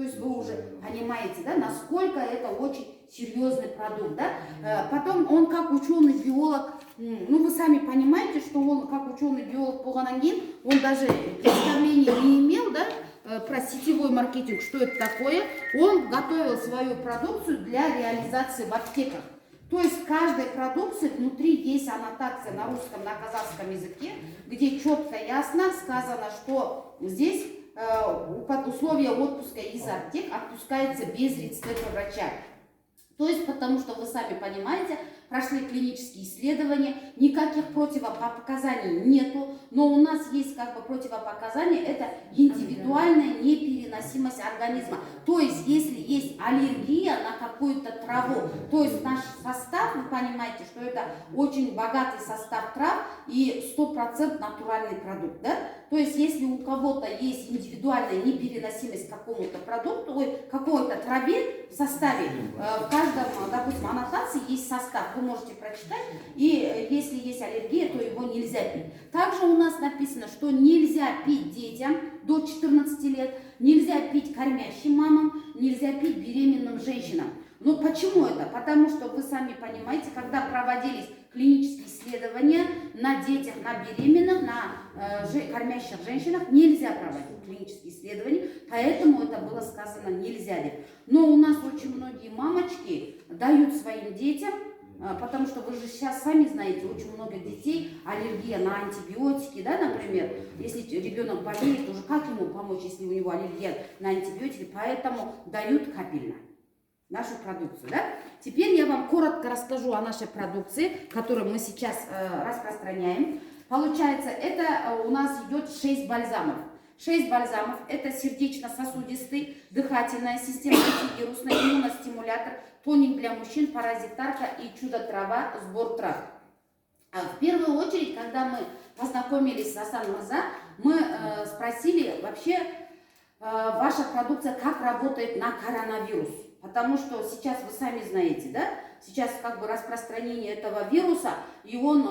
То есть вы уже понимаете, да, насколько это очень серьезный продукт. Да? Потом он как ученый-биолог, ну вы сами понимаете, что он как ученый-биолог Пуганангин, он даже представления не имел, да, про сетевой маркетинг, что это такое. Он готовил свою продукцию для реализации в аптеках. То есть в каждой продукции внутри есть аннотация на русском, на казахском языке, где четко ясно сказано, что здесь под условия отпуска из аптек отпускается без рецепта врача. То есть, потому что вы сами понимаете, прошли клинические исследования, никаких противопоказаний нету, но у нас есть как бы противопоказания, это индивидуальная непереносимость организма. То есть, если есть аллергия на какую-то траву, то есть наш состав, вы понимаете, что это очень богатый состав трав и 100% натуральный продукт, да? То есть, если у кого-то есть индивидуальная непереносимость к какому-то продукту, какой-то траве в составе, в каждом, допустим, аннотации есть состав, вы можете прочитать, и если есть аллергия, то его нельзя пить. Также у нас написано, что нельзя пить детям до 14 лет, нельзя пить кормящим мамам, нельзя пить беременным женщинам. Но почему это? Потому что вы сами понимаете, когда проводились клинические исследования на детях, на беременных, на кормящих женщинах, нельзя проводить клинические исследования, поэтому это было сказано нельзя. Но у нас очень многие мамочки дают своим детям, потому что вы же сейчас сами знаете, очень много детей аллергия на антибиотики, да, например, если ребенок болеет, уже как ему помочь, если у него аллергия на антибиотики, поэтому дают капельно нашу продукцию, да? Теперь я вам коротко расскажу о нашей продукции, которую мы сейчас распространяем. Получается, это у нас идет 6 бальзамов. 6 бальзамов – это сердечно-сосудистый, дыхательная система, антивирусный, иммуностимулятор, тоник для мужчин, паразитарка и чудо-трава, сбор трав. В первую очередь, когда мы познакомились с Асан Мырза, мы спросили вообще, ваша продукция как работает на коронавирус. Потому что сейчас вы сами знаете, да, сейчас как бы распространение этого вируса, и он,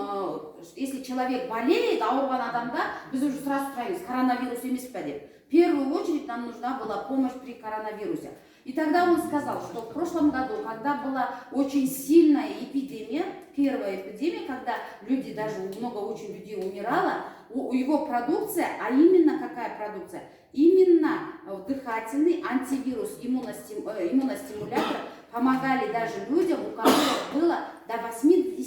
если человек болеет, ауырған адамда, біз уже сразу сұраймыз, коронавирус емес пе деп. В первую очередь нам нужна была помощь при коронавирусе. И тогда он сказал, что в прошлом году, когда была очень сильная эпидемия, первая эпидемия, когда люди, даже много очень людей умирало, его продукция, а именно какая продукция? Именно дыхательный антивирус, иммуностимулятор помогали даже людям, у которых было до 80